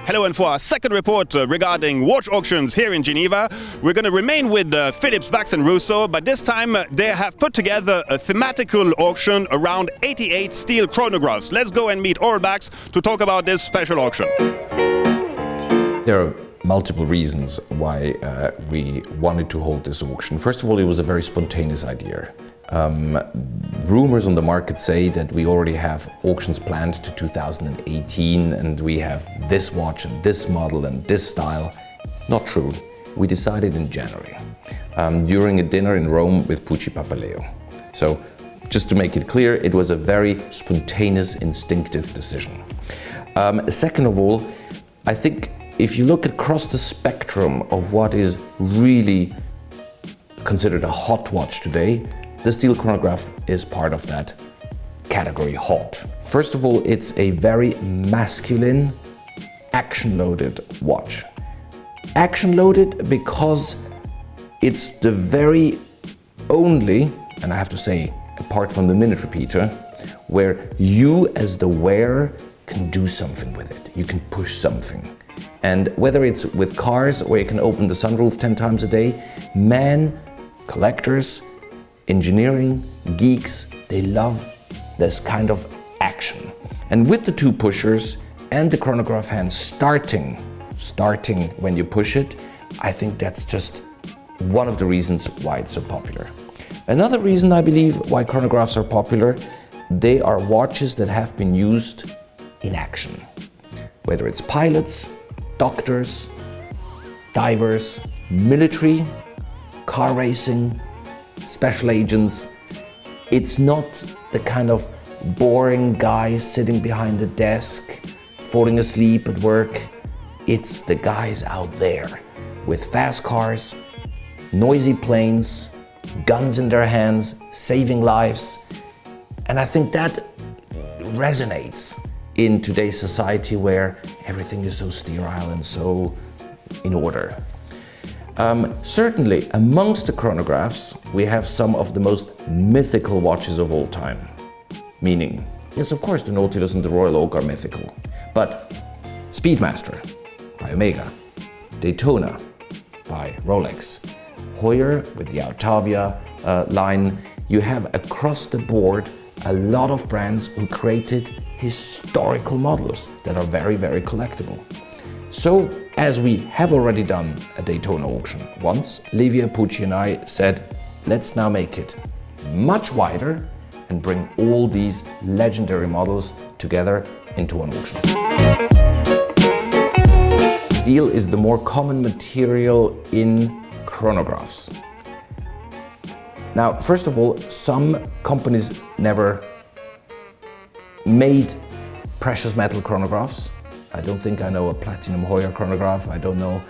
Hello, and for our second report regarding watch auctions here in Geneva, we're going to remain with Phillips, Bacs and Russo, but this time they have put together a thematical auction around 88 steel chronographs. Let's go and meet Aurel Bacs to talk about this special auction. There are multiple reasons why we wanted to hold this auction. First of all, it was a very spontaneous idea. Rumors on the market say that we already have auctions planned to 2018 and we have this watch and this model and this style. Not true. We decided in January during a dinner in Rome with Pucci Papaleo. So just to make it clear, it was a very spontaneous, instinctive decision. Second of all, I think if you look across the spectrum of what is really considered a hot watch today, the steel chronograph is part of that category hot. First of all, it's a very masculine, action-loaded watch. Action-loaded because it's the very only, and I have to say, apart from the minute repeater, where you as the wearer can do something with it. You can push something. And whether it's with cars where you can open the sunroof 10 times a day, collectors, engineering, geeks, they love this kind of action. And with the two pushers and the chronograph hand starting when you push it, I think that's just one of the reasons why it's so popular. Another reason I believe why chronographs are popular, they are watches that have been used in action. Whether it's pilots, doctors, divers, military, car racing, special agents. It's not the kind of boring guys sitting behind a desk, falling asleep at work. It's the guys out there with fast cars, noisy planes, guns in their hands, saving lives. And I think that resonates in today's society where everything is so sterile and so in order. Certainly, amongst the chronographs, we have some of the most mythical watches of all time. Meaning, yes, of course, the Nautilus and the Royal Oak are mythical. But Speedmaster by Omega, Daytona by Rolex, Heuer with the Altavia line, you have across the board a lot of brands who created historical models that are very, very collectible. So, as we have already done a Daytona auction once, Livia, Pucci and I said, let's now make it much wider and bring all these legendary models together into one auction. Steel is the more common material in chronographs. Now, first of all, some companies never made precious metal chronographs. I don't think I know a platinum Heuer chronograph. I don't know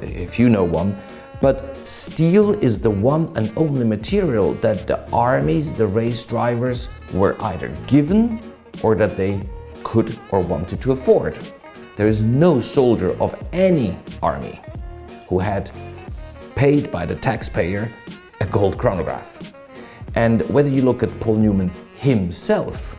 if you know one. But steel is the one and only material that the armies, the race drivers, were either given or that they could or wanted to afford. There is no soldier of any army who had paid by the taxpayer a gold chronograph. And whether you look at Paul Newman himself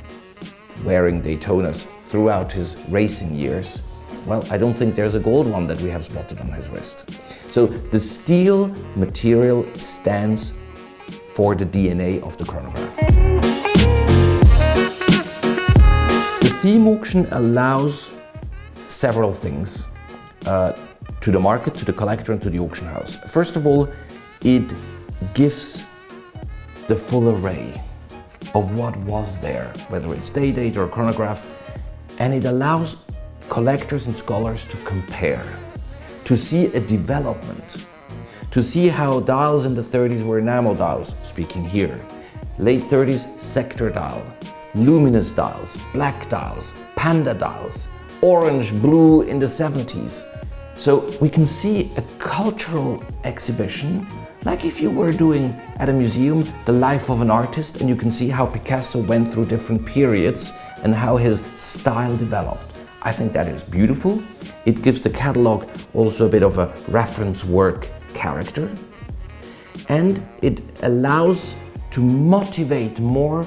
wearing Daytonas throughout his racing years, well, I don't think there's a gold one that we have spotted on his wrist. So the steel material stands for the DNA of the chronograph. The theme auction allows several things to the market, to the collector and to the auction house. First of all, it gives the full array of what was there, whether it's day date or chronograph, and it allows collectors and scholars to compare, to see a development, to see how dials in the 30s were enamel dials, speaking here, late 30s sector dial, luminous dials, black dials, panda dials, orange, blue in the 70s. So we can see a cultural exhibition, like if you were doing at a museum the life of an artist, and you can see how Picasso went through different periods and how his style developed. I think that is beautiful. It gives the catalog also a bit of a reference work character, and it allows to motivate more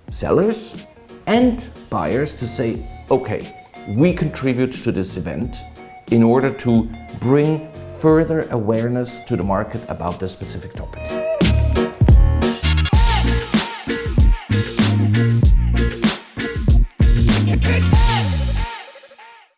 sellers and buyers to say, okay, we contribute to this event in order to bring further awareness to the market about this specific topic.